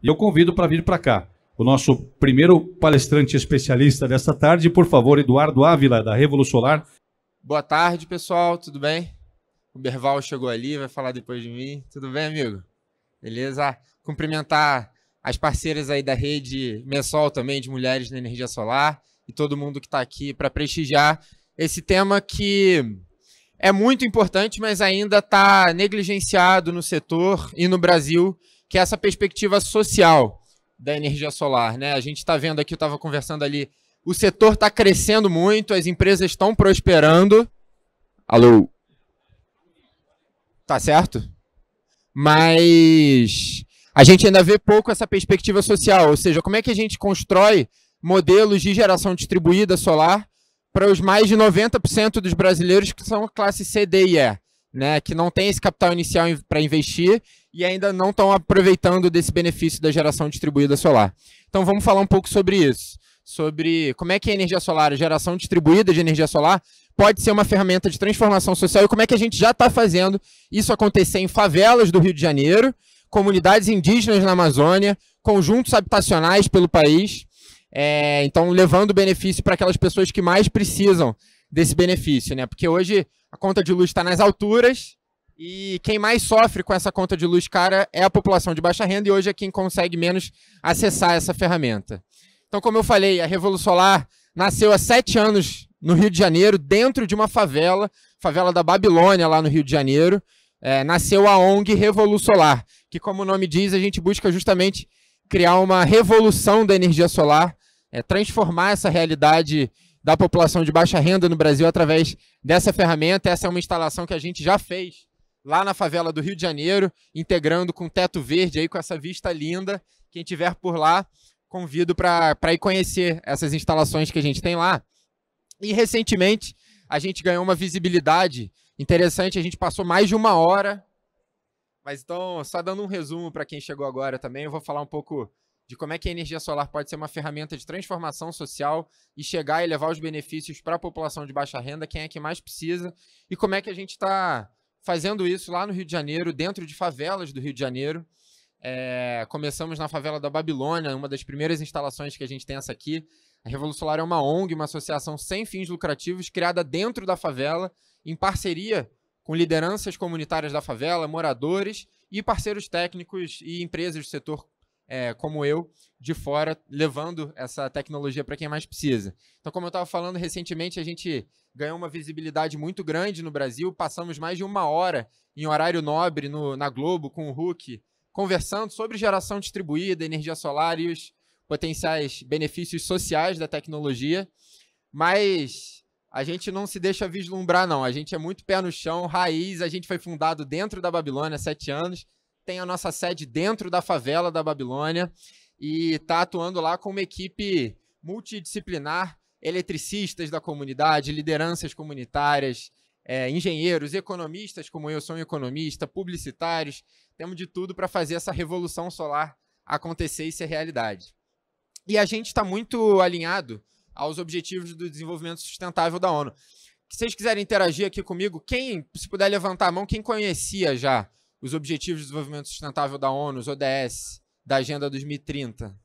E eu convido para vir para cá o nosso primeiro palestrante especialista desta tarde, por favor, Eduardo Ávila, da Revolusolar. Boa tarde, pessoal, tudo bem? O Berval chegou ali, vai falar depois de mim. Tudo bem, amigo? Beleza? Cumprimentar as parceiras aí da rede Messol também, de mulheres na energia solar, e todo mundo que está aqui para prestigiar esse tema que é muito importante, mas ainda está negligenciado no setor e no Brasil, que é essa perspectiva social da energia solar, né? A gente está vendo aqui, eu estava conversando ali, o setor está crescendo muito, as empresas estão prosperando. Alô? Tá certo? Mas a gente ainda vê pouco essa perspectiva social, ou seja, como é que a gente constrói modelos de geração distribuída solar para os mais de 90% dos brasileiros que são classe C, D e E, né, que não tem esse capital inicial para investir e ainda não estão aproveitando desse benefício da geração distribuída solar. Então vamos falar um pouco sobre isso, sobre como é que a energia solar, a geração distribuída de energia solar, pode ser uma ferramenta de transformação social e como é que a gente já está fazendo isso acontecer em favelas do Rio de Janeiro, comunidades indígenas na Amazônia, conjuntos habitacionais pelo país, então levando benefício para aquelas pessoas que mais precisam desse benefício, né? Porque hoje a conta de luz está nas alturas e quem mais sofre com essa conta de luz cara é a população de baixa renda e hoje é quem consegue menos acessar essa ferramenta. Então, como eu falei, a Revolusolar nasceu há 7 anos no Rio de Janeiro, dentro de uma favela da Babilônia, lá no Rio de Janeiro. Nasceu a ONG Revolusolar, que, como o nome diz, a gente busca justamente criar uma revolução da energia solar, transformar essa realidade da população de baixa renda no Brasil através dessa ferramenta. Essa é uma instalação que a gente já fez lá na favela do Rio de Janeiro, integrando com teto verde, aí, com essa vista linda. Quem estiver por lá, convido para ir conhecer essas instalações que a gente tem lá. E recentemente a gente ganhou uma visibilidade interessante, a gente passou mais de 1 hora, mas então, só dando um resumo para quem chegou agora também, eu vou falar um pouco de como é que a energia solar pode ser uma ferramenta de transformação social e chegar e levar os benefícios para a população de baixa renda, quem é que mais precisa, e como é que a gente está fazendo isso lá no Rio de Janeiro, dentro de favelas do Rio de Janeiro. Começamos na favela da Babilônia, uma das primeiras instalações que a gente tem essa aqui. A Revolusolar é uma ONG, uma associação sem fins lucrativos, criada dentro da favela, em parceria com lideranças comunitárias da favela, moradores e parceiros técnicos e empresas do setor como eu, de fora, levando essa tecnologia para quem mais precisa. Então, como eu estava falando, recentemente a gente ganhou uma visibilidade muito grande no Brasil, passamos mais de 1 hora em horário nobre na Globo com o Huck, conversando sobre geração distribuída, energia solar e os potenciais benefícios sociais da tecnologia, mas a gente não se deixa vislumbrar, não. A gente é muito pé no chão, raiz. A gente foi fundado dentro da Babilônia há 7 anos, tem a nossa sede dentro da favela da Babilônia e está atuando lá com uma equipe multidisciplinar, eletricistas da comunidade, lideranças comunitárias, engenheiros, economistas, como eu sou um economista, publicitários. Temos de tudo para fazer essa revolução solar acontecer e ser realidade. E a gente está muito alinhado aos Objetivos do Desenvolvimento Sustentável da ONU. Se vocês quiserem interagir aqui comigo, se puder levantar a mão, quem conhecia já os Objetivos de Desenvolvimento Sustentável da ONU, os ODS, da Agenda 2030?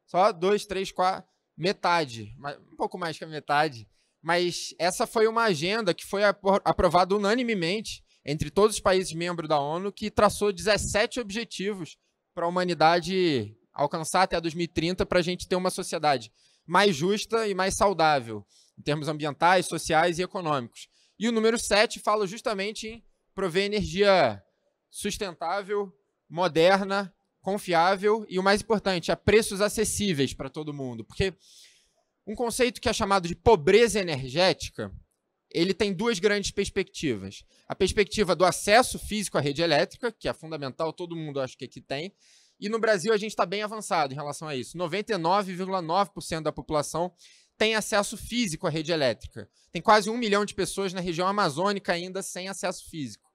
Só 2, 3, 4, metade, um pouco mais que a metade. Mas essa foi uma agenda que foi aprovada unanimemente entre todos os países membros da ONU, que traçou 17 objetivos para a humanidade alcançar até 2030, para a gente ter uma sociedade mais justa e mais saudável, em termos ambientais, sociais e econômicos. E o número 7 fala justamente em prover energia sustentável, moderna, confiável e, o mais importante, a preços acessíveis para todo mundo. Porque um conceito que é chamado de pobreza energética, ele tem 2 grandes perspectivas. A perspectiva do acesso físico à rede elétrica, que é fundamental, todo mundo acho que aqui tem, e no Brasil a gente está bem avançado em relação a isso. 99,9% da população tem acesso físico à rede elétrica. Tem quase 1 milhão de pessoas na região amazônica ainda sem acesso físico.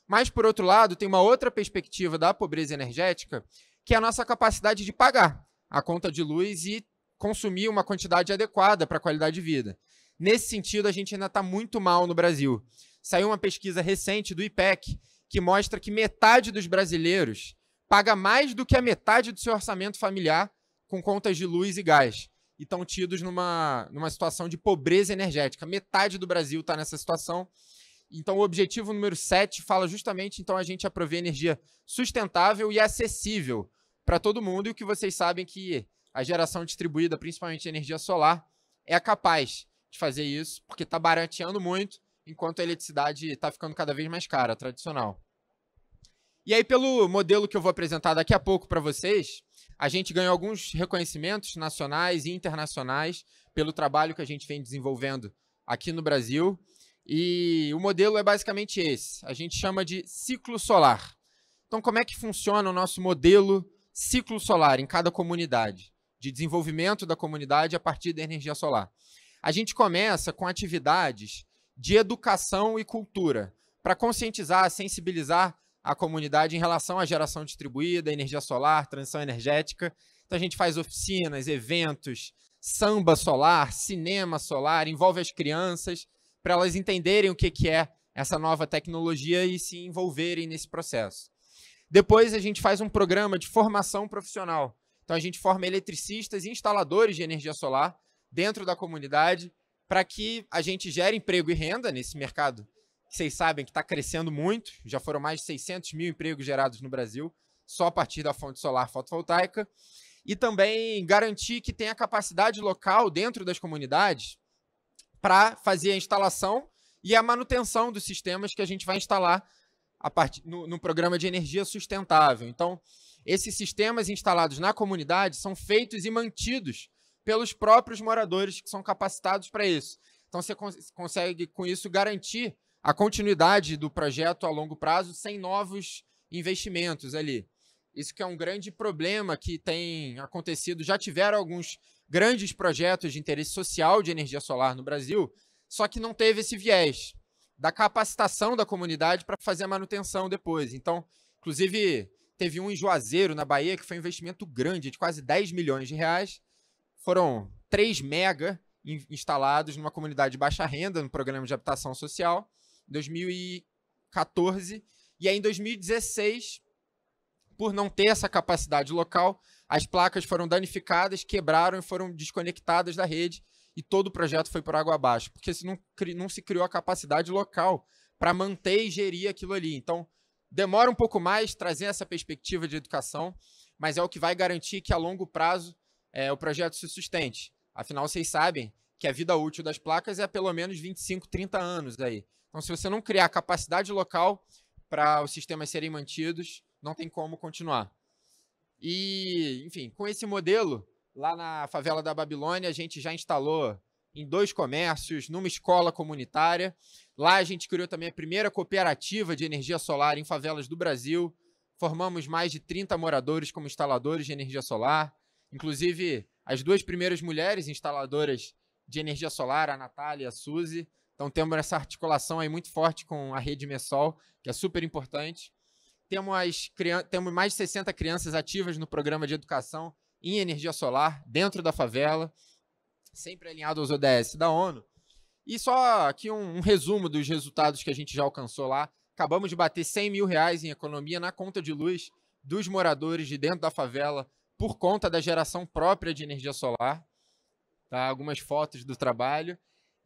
Mas, por outro lado, tem uma outra perspectiva da pobreza energética, que é a nossa capacidade de pagar a conta de luz e consumir uma quantidade adequada para a qualidade de vida. Nesse sentido, a gente ainda está muito mal no Brasil. Saiu uma pesquisa recente do IPEC que mostra que metade dos brasileiros paga mais do que a metade do seu orçamento familiar com contas de luz e gás. E estão tidos numa situação de pobreza energética. Metade do Brasil está nessa situação. Então, o objetivo número 7 fala justamente, então, a gente a prover energia sustentável e acessível para todo mundo. E o que vocês sabem que a geração distribuída, principalmente a energia solar, é capaz de fazer isso, porque está barateando muito, enquanto a eletricidade está ficando cada vez mais cara, tradicional. E aí, pelo modelo que eu vou apresentar daqui a pouco para vocês, a gente ganhou alguns reconhecimentos nacionais e internacionais pelo trabalho que a gente vem desenvolvendo aqui no Brasil. E o modelo é basicamente esse. A gente chama de ciclo solar. Então, como é que funciona o nosso modelo ciclo solar em cada comunidade, de desenvolvimento da comunidade a partir da energia solar? A gente começa com atividades de educação e cultura, para conscientizar, sensibilizar a comunidade em relação à geração distribuída, energia solar, transição energética. Então a gente faz oficinas, eventos, samba solar, cinema solar, envolve as crianças, para elas entenderem o que é essa nova tecnologia e se envolverem nesse processo. Depois a gente faz um programa de formação profissional. Então a gente forma eletricistas e instaladores de energia solar dentro da comunidade para que a gente gere emprego e renda nesse mercado que vocês sabem que está crescendo muito. Já foram mais de 600 mil empregos gerados no Brasil, só a partir da fonte solar fotovoltaica. E também garantir que tenha capacidade local dentro das comunidades para fazer a instalação e a manutenção dos sistemas que a gente vai instalar no programa de energia sustentável. Então, esses sistemas instalados na comunidade são feitos e mantidos pelos próprios moradores que são capacitados para isso. Então, você consegue, com isso, garantir a continuidade do projeto a longo prazo sem novos investimentos ali. Isso que é um grande problema que tem acontecido. Já tiveram alguns grandes projetos de interesse social de energia solar no Brasil, só que não teve esse viés da capacitação da comunidade para fazer a manutenção depois. Então, inclusive, teve um em Juazeiro, na Bahia, que foi um investimento grande, de quase 10 milhões de reais. Foram 3 mega instalados numa comunidade de baixa renda, no programa de habitação social, em 2014. E aí, em 2016, por não ter essa capacidade local, as placas foram danificadas, quebraram e foram desconectadas da rede, e todo o projeto foi por água abaixo, porque não se criou a capacidade local para manter e gerir aquilo ali. Então, demora um pouco mais trazer essa perspectiva de educação, mas é o que vai garantir que, a longo prazo, o projeto se sustente. Afinal, vocês sabem que a vida útil das placas é pelo menos 25, 30 anos aí. Então, se você não criar capacidade local para os sistemas serem mantidos, não tem como continuar. E, enfim, com esse modelo, lá na favela da Babilônia, a gente já instalou em 2 comércios, numa escola comunitária. Lá a gente criou também a primeira cooperativa de energia solar em favelas do Brasil. Formamos mais de 30 moradores como instaladores de energia solar. Inclusive, as 2 primeiras mulheres instaladoras de energia solar, a Natália e a Suzy. Então temos essa articulação aí muito forte com a rede Messol, que é super importante. Temos mais de 60 crianças ativas no programa de educação em energia solar, dentro da favela, sempre alinhado aos ODS da ONU. E só aqui um resumo dos resultados que a gente já alcançou lá. Acabamos de bater 100 mil reais em economia na conta de luz dos moradores de dentro da favela por conta da geração própria de energia solar. Tá? Algumas fotos do trabalho.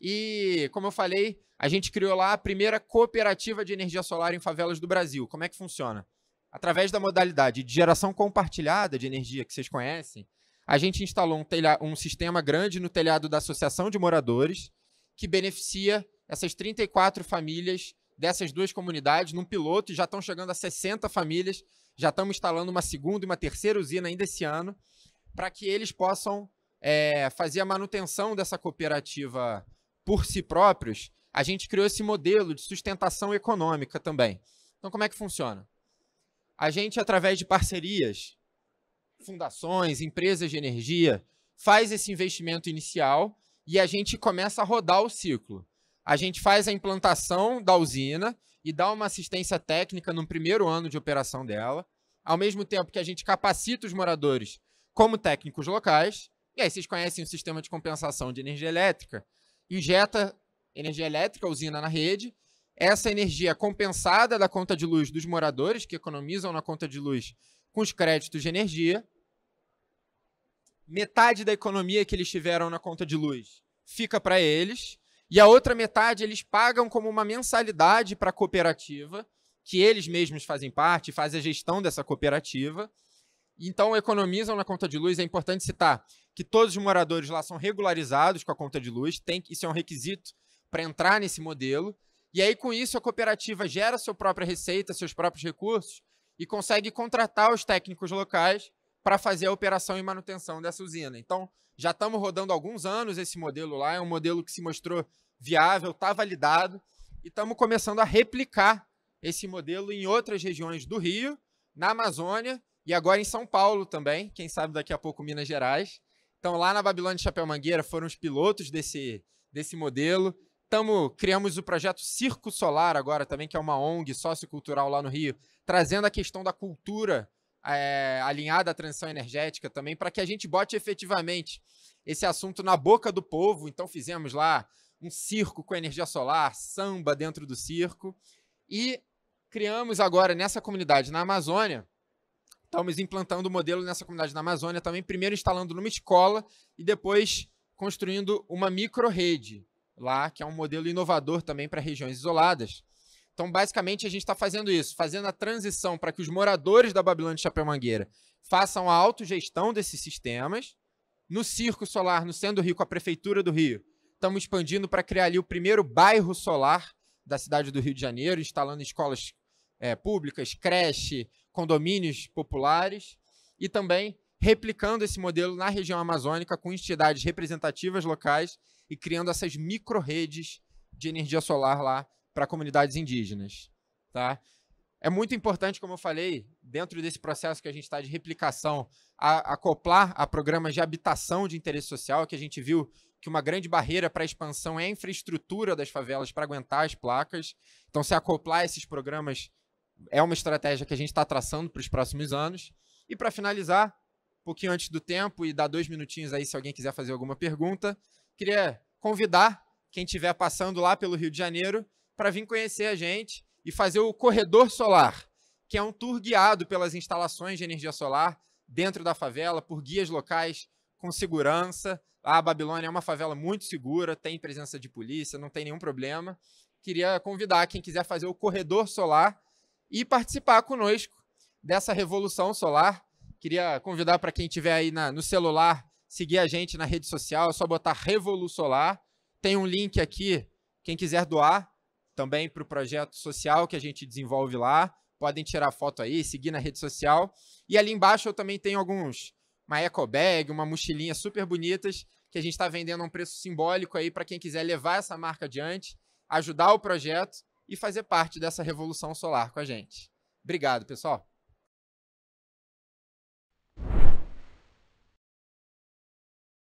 E, como eu falei, a gente criou lá a primeira cooperativa de energia solar em favelas do Brasil. Como é que funciona? Através da modalidade de geração compartilhada de energia que vocês conhecem, a gente instalou um sistema grande no telhado da Associação de Moradores, que beneficia essas 34 famílias dessas 2 comunidades num piloto, e já estão chegando a 60 famílias. Já estamos instalando uma segunda e uma terceira usina ainda esse ano, para que eles possam fazer a manutenção dessa cooperativa por si próprios. A gente criou esse modelo de sustentação econômica também. Então, como é que funciona? A gente, através de parcerias, fundações, empresas de energia, faz esse investimento inicial e a gente começa a rodar o ciclo. A gente faz a implantação da usina e dá uma assistência técnica no primeiro ano de operação dela, ao mesmo tempo que a gente capacita os moradores como técnicos locais. E aí vocês conhecem o sistema de compensação de energia elétrica, injeta energia elétrica, a usina na rede. Essa energia compensada da conta de luz dos moradores, que economizam na conta de luz com os créditos de energia. Metade da economia que eles tiveram na conta de luz fica para eles, e a outra metade eles pagam como uma mensalidade para a cooperativa, que eles mesmos fazem parte, fazem a gestão dessa cooperativa. Então, economizam na conta de luz. É importante citar que todos os moradores lá são regularizados com a conta de luz, isso é um requisito para entrar nesse modelo. E aí, com isso, a cooperativa gera sua própria receita, seus próprios recursos, e consegue contratar os técnicos locais para fazer a operação e manutenção dessa usina. Então, já estamos rodando há alguns anos esse modelo lá, é um modelo que se mostrou viável, está validado, e estamos começando a replicar esse modelo em outras regiões do Rio, na Amazônia e agora em São Paulo também, quem sabe daqui a pouco Minas Gerais. Então, lá na Babilônia de Chapéu Mangueira foram os pilotos desse modelo. Criamos o projeto Circo Solar agora também, que é uma ONG sociocultural lá no Rio, trazendo a questão da cultura alinhada à transição energética também, para que a gente bote efetivamente esse assunto na boca do povo. Então, fizemos lá um circo com energia solar, samba dentro do circo, e criamos agora nessa comunidade na Amazônia, estamos implantando o modelo nessa comunidade na Amazônia também, primeiro instalando numa escola e depois construindo uma micro-rede lá, que é um modelo inovador também para regiões isoladas. Então, basicamente, a gente está fazendo isso, fazendo a transição para que os moradores da Babilônia de Chapéu Mangueira façam a autogestão desses sistemas. No Circo Solar, no Centro do Rio, com a Prefeitura do Rio, estamos expandindo para criar ali o primeiro bairro solar da cidade do Rio de Janeiro, instalando escolas públicas, creche, condomínios populares, e também replicando esse modelo na região amazônica com entidades representativas locais e criando essas micro-redes de energia solar lá para comunidades indígenas. Tá? É muito importante, como eu falei, dentro desse processo que a gente está de replicação, acoplar a programas de habitação de interesse social, que a gente viu que uma grande barreira para a expansão é a infraestrutura das favelas para aguentar as placas. Então, se acoplar esses programas é uma estratégia que a gente está traçando para os próximos anos. E para finalizar, um pouquinho antes do tempo, e dar 2 minutinhos aí se alguém quiser fazer alguma pergunta, queria convidar quem estiver passando lá pelo Rio de Janeiro para vir conhecer a gente e fazer o Corredor Solar, que é um tour guiado pelas instalações de energia solar dentro da favela, por guias locais com segurança. A Babilônia é uma favela muito segura, tem presença de polícia, não tem nenhum problema. Queria convidar quem quiser fazer o Corredor Solar e participar conosco dessa revolução solar. Queria convidar para quem estiver aí no celular, seguir a gente na rede social, é só botar Revolu Solar. Tem um link aqui, quem quiser doar também para o projeto social que a gente desenvolve lá. Podem tirar foto aí, seguir na rede social. E ali embaixo eu também tenho uma eco bag, uma mochilinha super bonitas, que a gente está vendendo a um preço simbólico aí para quem quiser levar essa marca adiante, ajudar o projeto e fazer parte dessa revolução solar com a gente. Obrigado, pessoal.